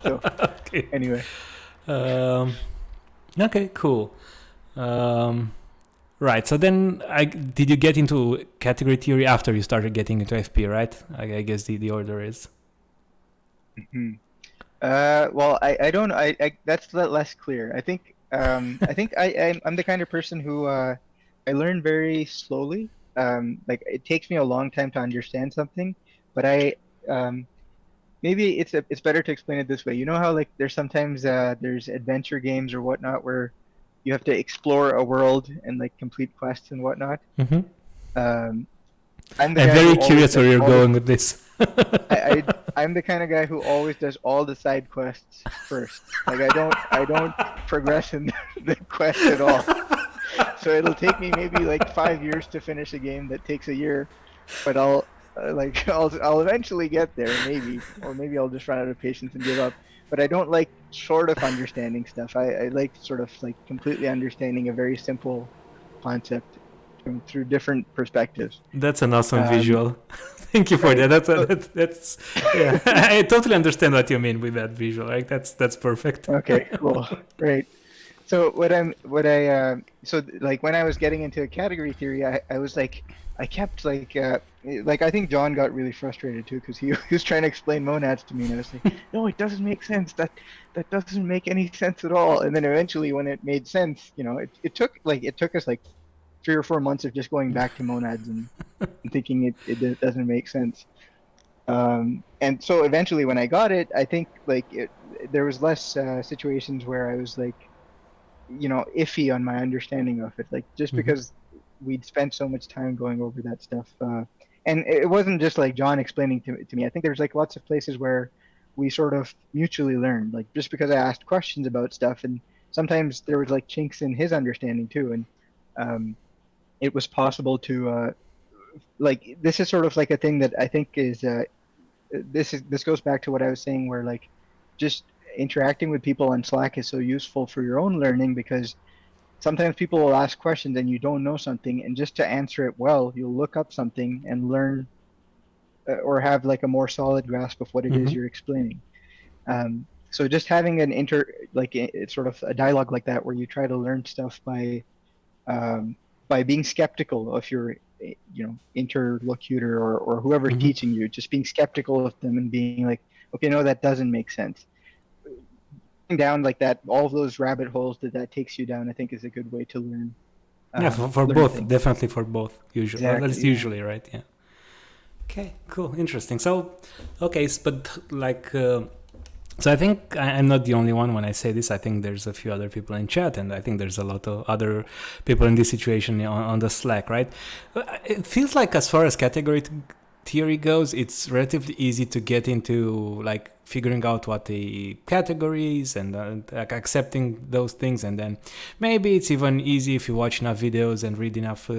So Okay. anyway, Um, okay, cool. Um, right. So then, did you get into category theory after you started getting into FP? Right. I guess the order is. mhm. Well, I don't I that's less clear. I'm the kind of person who I learn very slowly. Like it takes me a long time to understand something, but I maybe it's better to explain it this way. You know how like there's sometimes there's adventure games or whatnot where you have to explore a world and like complete quests and whatnot. Hmm. Um, I'm the I'm guy who very always curious does where you're all the going with this. I'm the kind of guy who always does all the side quests first. Like I don't progress in the quest at all. So it'll take me maybe like 5 years to finish a game that takes a year, but I'll eventually get there maybe, or maybe I'll just run out of patience and give up. But I don't like sort of understanding stuff. I like sort of like completely understanding a very simple concept through different perspectives. That's an awesome Um, visual. Thank you for right. that. So That's yeah. I totally understand what you mean with that visual. Like that's perfect. okay, cool. Right. So like when I was getting into category theory, I was like I kept like I think John got really frustrated too because he was trying to explain monads to me and I was like, no, it doesn't make sense. That doesn't make any sense at all. And then eventually when it made sense, it took us like 3 or 4 months of just going back to monads and thinking it doesn't make sense. And so eventually when I got it, I think there was less situations where I was like iffy on my understanding of it, like just Hmm. because we'd spent so much time going over that stuff. And it wasn't just like John explaining to me. I think there's like lots of places where we sort of mutually learned, like just because I asked questions about stuff, and sometimes there was like chinks in his understanding too, and um, it was possible to like this is sort of like a thing that I think is this goes back to what I was saying, where like just interacting with people on Slack is so useful for your own learning because sometimes people will ask questions and you don't know something, and just to answer it well, you'll look up something and learn or have like a more solid grasp of what it is Hmm. you're explaining. So just having it's sort of a dialogue like that where you try to learn stuff um, by being skeptical of your interlocutor or whoever's Hmm. teaching you, just being skeptical of them and being like, okay, no, that doesn't make sense. Down like that, all of those rabbit holes that takes you down, I think is a good way to Yeah, for learn both, things. definitely for both. Usually, or Exactly. that's Yeah. usually right. Yeah. Okay. Cool. Interesting. So, okay, but like. So I think I'm not the only one when I say this. I think there's a few other people in chat, and I think there's a lot of other people in this situation on the Slack, right? It feels like as far as category theory goes, it's relatively easy to get into like figuring out what the category is and like accepting those things, and then maybe it's even easy if you watch enough videos and read enough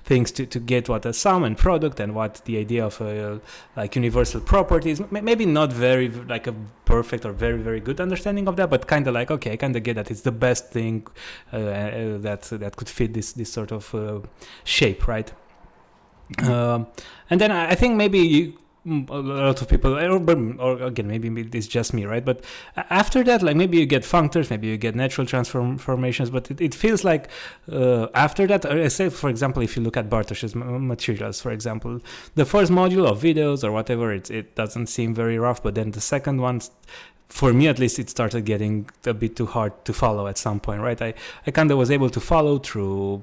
things to get what a sum and product and what the idea of like universal properties. Maybe not very like a perfect or very very good understanding of that, but kind of like okay, I kind of get that it's the best thing that could fit this sort of shape, right? Hmm. And then I think maybe a lot of people, or again, maybe it's just me, right? But after that, like maybe you get functors, maybe you get natural transformations, but it feels like after that, say for example, if you look at Bartosz's materials, for example, the first module of videos or whatever, it doesn't seem very rough, but then the second one, for me at least, it started getting a bit too hard to follow at some point, right? I kind of was able to follow through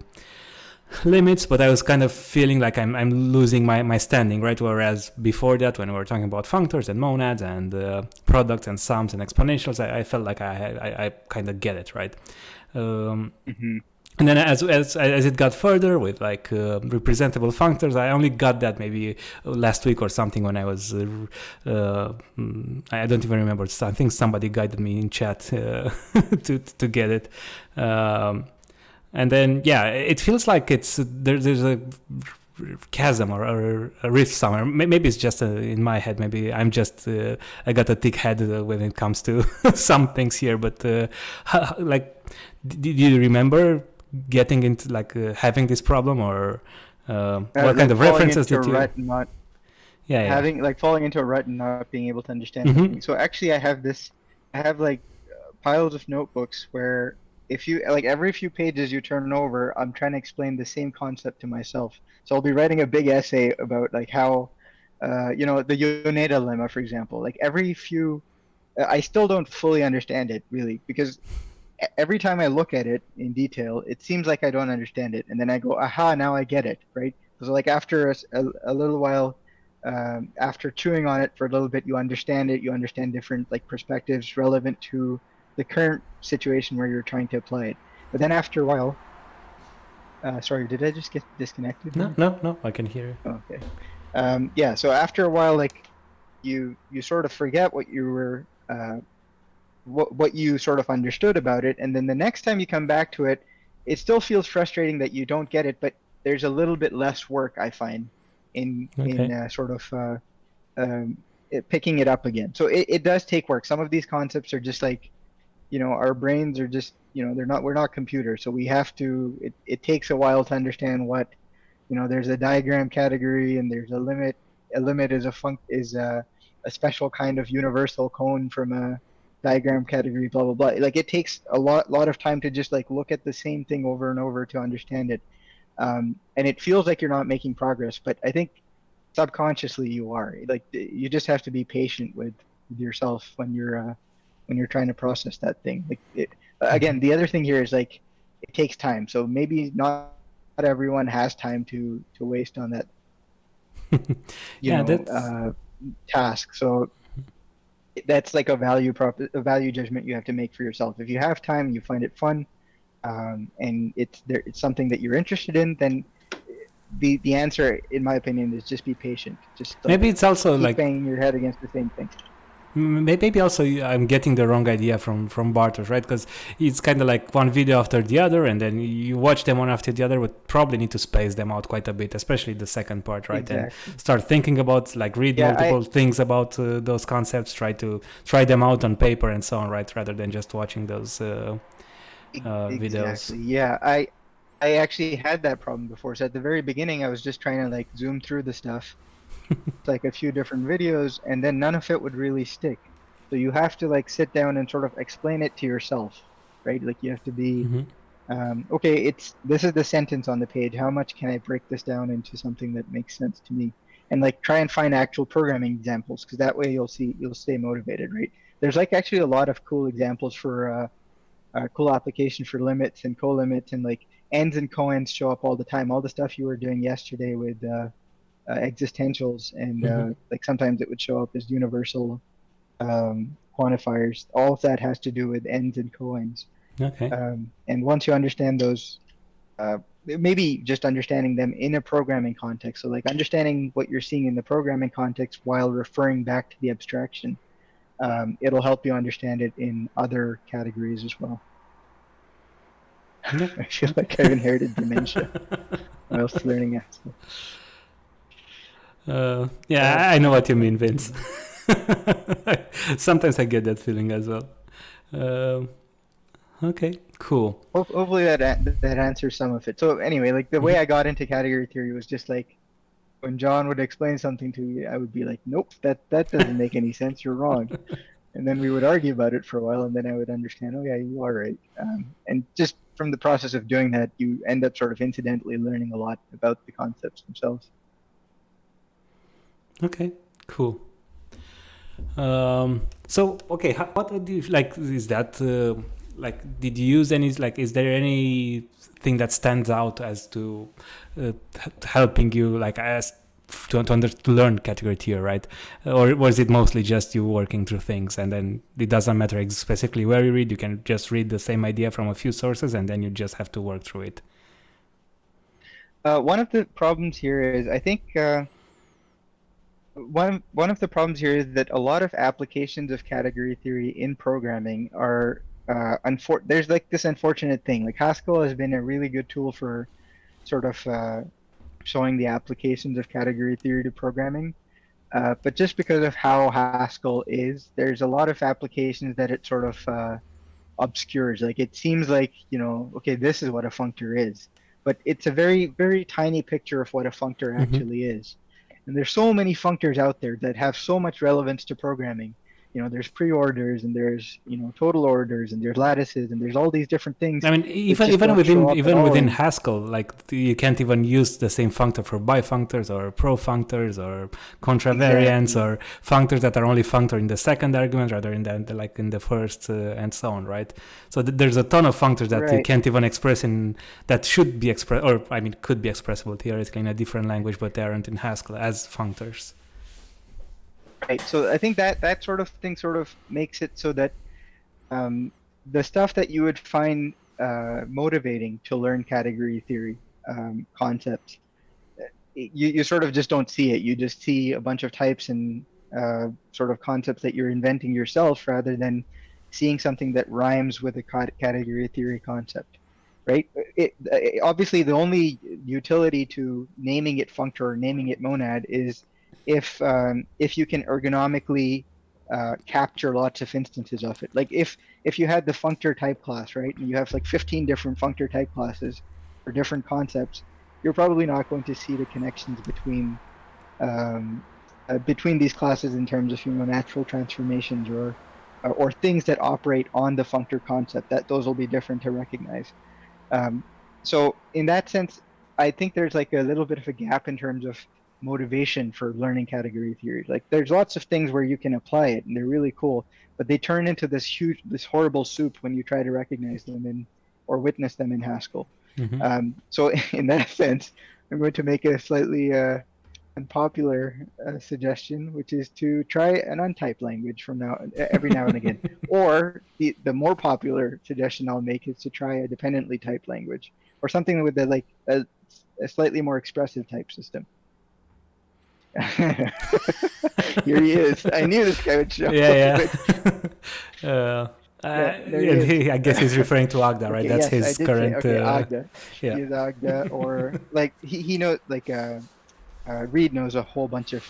limits, but I was kind of feeling like I'm losing my standing, right? Whereas before that, when we were talking about functors and monads and products and sums and exponentials, I felt like I kind of get it, right? Um, Hmm. and then as it got further with like representable functors, I only got that maybe last week or something when I was I don't even remember. I think somebody guided me in chat to get it. Um, and then yeah, it feels like there's a chasm or a rift somewhere. Maybe it's just in my head. Maybe I got a thick head when it comes to some things here. But like, did you remember getting into like having this problem, or what kind Like of falling references into a did you? rut and not Yeah, yeah. having like falling into a rut and not being able to understand Mm-hmm. something. So actually, I have this. have like piles of notebooks where if you like every few pages you turn over, I'm trying to explain the same concept to myself. So I'll be writing a big essay about like how, the Yoneda lemma, for example. Like every few, I still don't fully understand it really because every time I look at it in detail, it seems like I don't understand it, and then I go, "Aha! Now I get it." Right? So like after a little while, after chewing on it for a little bit, you understand it. You understand different like perspectives relevant to the current situation where you're trying to apply it. But then after a while, sorry, did I just get disconnected No, here? no, no. I can hear you. Okay. Yeah. So after a while, like you sort of forget what you were what you sort of understood about it, and then the next time you come back to it, it still feels frustrating that you don't get it, but there's a little bit less work I find in Okay. sort of picking it up again. So it does take work. Some of these concepts are just like our brains are just we're not computers, so we have to. It takes a while to understand what there's a diagram category and there's a limit. A limit is a special kind of universal cone from a diagram category, blah blah blah. Like it takes a lot of time to just like look at the same thing over and over to understand it. And it feels like you're not making progress, but I think subconsciously you are. Like you just have to be patient with yourself when you're trying to process that thing. Again, the other thing here is like it takes time. So maybe not everyone has time to waste on that, Yeah, that's task. So that's like a value judgment you have to make for yourself. If you have time and you find it fun, and it's something that you're interested in, then the answer, in my opinion, is just be patient. Just maybe like it's also keep like banging your head against the same thing. maybe also I'm getting the wrong idea from Bartos, right? Because it's kind of like one video after the other, and then you watch them one after the other, but probably need to space them out quite a bit, especially the second part, right? And Exactly. start thinking about like read Yeah, I multiple things about those concepts, try them out on paper and so on, right? Rather than just watching those videos. exactly. Yeah, I actually had that problem before. So at the very beginning, I was just trying to like zoom through the stuff, like a few different videos, and then none of it would really stick. So you have to like sit down and sort of explain it to yourself, right? Like you have to be, Hmm. okay, this is the sentence on the page. How much can I break this down into something that makes sense to me? And like try and find actual programming examples, because that way you'll stay motivated, right? There's like actually a lot of cool examples for cool application for limits and co-limits, and like ends and coends show up all the time. All the stuff you were doing yesterday with existentials, and Hmm. like sometimes it would show up as universal quantifiers. All of that has to do with ends and coends. Okay. And once you understand those, maybe just understanding them in a programming context. So like understanding what you're seeing in the programming context while referring back to the abstraction. It'll help you understand it in other categories as well. Yeah. I feel like I've Okay. inherited dementia whilst learning Asad. Yeah, I know what you mean, Vince. Anyway. Sometimes I get that feeling as well. Um okay, cool. Hopefully that answers some of it. So anyway, like the way Mhm. I got into category theory was just like when John would explain something to me, I would be like, "Nope, that doesn't make any sense. You're wrong." And then we would argue about it for a while, and then I would understand. Oh yeah, you are right. And just from the process of doing that, you end up sort of incidentally learning a lot about the concepts themselves. Okay, cool. So okay, what do you like? Is that like? Did you use any? Like, is there anything that stands out as to helping you, like, as to learn category tier, right? Or was it mostly just you working through things, and then it doesn't matter specifically where you read? You can just read the same idea from a few sources, and then you just have to work through it. One of the problems here is I think one of the problems here is that a lot of applications of category theory in programming are there's like this unfortunate thing. Like Haskell has been a really good tool for sort of showing the applications of category theory to programming. But just because of how Haskell is, there's a lot of applications that it sort of obscures. Like it seems like, okay, this is what a functor is, but it's a very, very tiny picture of what a functor Hmm. actually is. And there's so many functors out there that have so much relevance to programming. there's pre-orders and there's total orders and there's lattices and there's all these different things I mean, that even just even don't show within up at even all within in. Haskell, like you can't even use the same functor for bifunctors or profunctors or contravariants Exactly. or functors that are only functor in the second argument rather in like in the first and so on, right? So there's a ton of functors that you Right. can't even express in that should be expressed, or I mean, could be expressible theoretically in a different language, but they aren't in Haskell as functors. Right. So I think that sort of thing sort of makes it so that um, the stuff that you would find motivating to learn category theory concepts, you sort of just don't see it. You just see a bunch of types and sort of concepts that you're inventing yourself rather than seeing something that rhymes with a category theory concept, right? Obviously the only utility to naming it functor or naming it monad is if you can ergonomically capture lots of instances of it. Like if you had the functor type class, right, and you have like 15 different functor type classes for different concepts, you're probably not going to see the connections um, between these classes in terms of natural transformations or things that operate on the functor concept. That those will be different to recognize. Um, so in that sense, I think there's like a little bit of a gap in terms of motivation for learning category theory. Like there's lots of things where you can apply it and they're really cool, but they turn into this horrible soup when you try to recognize them in or witness them in Haskell. Mm-hmm. So in that sense, I'm going to make a slightly unpopular suggestion, which is to try an untyped language from every now and again. Or the more popular suggestion I'll make is to try a dependently typed language or something with a slightly more expressive type system. Here he is. I knew this guy would show Yeah, up. yeah. Yeah, there he is. I guess he's referring to Agda, right? Okay, That's yes, I his did say current. okay, Agda. He Yeah. is Agda, or like he knows like Reed knows a whole bunch of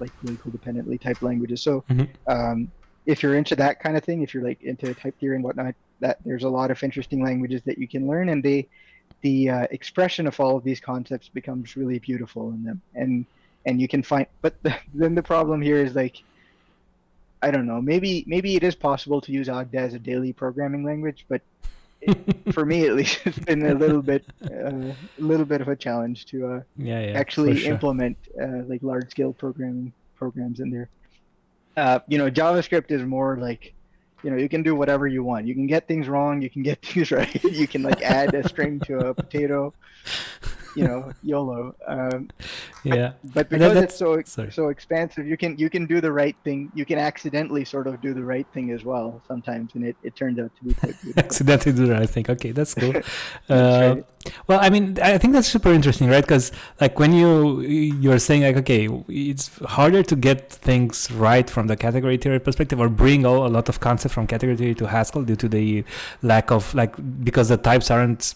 like really cool dependently typed languages. So Mm-hmm. um, if you're into that kind of thing, if you're like into type theory and whatnot, that there's a lot of interesting languages that you can learn, and the expression of all of these concepts becomes really beautiful in them, and you can find. But then the problem here is like I don't know, maybe it is possible to use Agda as a daily programming language, but for me at least, it's been a little bit of a challenge to Yeah, yeah, for actually sure. implement like large scale programming programs in there. JavaScript is more like, you can do whatever you want. You can get things wrong, you can get things right. You can like add a string to a potato, YOLO. But Yeah, but and that, because it's that's so sorry. so expansive, you can do the right thing. You can accidentally sort of do the right thing as well sometimes, and it turns out to be quite beautiful. Accidentally do that, I think. Okay, that's cool. That's Uh, right. well, I mean, I think that's super interesting, right? Because like when you're saying like, okay, it's harder to get things right from the category theory perspective, or bring a lot of concepts from category theory to Haskell due to the lack of like because the types aren't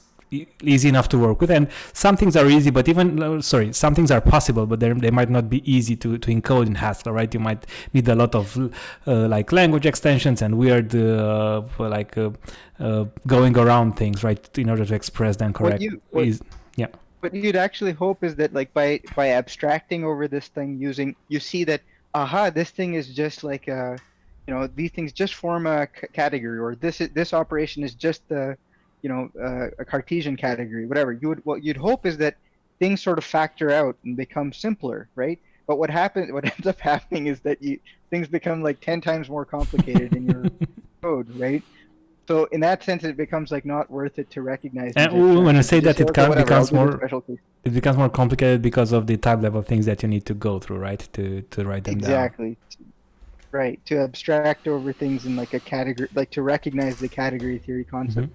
easy enough to work with, and some things are easy, but even some things are possible, but they might not be easy to encode in Haskell, right? You might need a lot of like language extensions and weird going around things, right, in order to express them What correct. you what Yeah. what you'd actually hope is that like by abstracting over this thing using you see that aha this thing is just like these things just form a category or this operation is just a Cartesian category whatever what you'd hope is that things sort of factor out and become simpler, right? But what ends up happening is that you things become like 10 times more complicated in your code, right? So in that sense, it becomes like not worth it to recognize these And when I abstractions. You say just that say, okay, whatever, I'll becomes do the more, special case. it becomes more complicated because of the type level things that you need to go through, right, to write them down. Exactly. Right. To abstract over things in like a category, like to recognize the category theory Hmm. concept.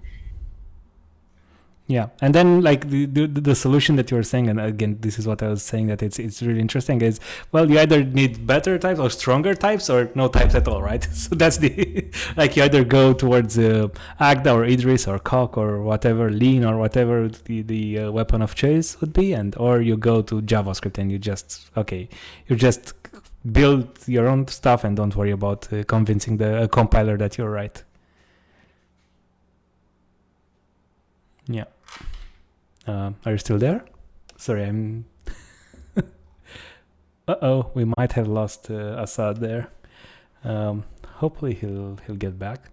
Yeah, and then like the solution that you were saying, and again, this is what I was saying that it's really interesting is, well, you either need better types or stronger types or no types at all, right? So that's the like you either go towards Agda or Idris or Coq or whatever, Lean or whatever the weapon of choice would be, and or you go to JavaScript and you just build your own stuff and don't worry about convincing the compiler that you're right. Yeah. Are you still there? Sorry, I'm. We might have lost Asad there. hopefully he'll get back.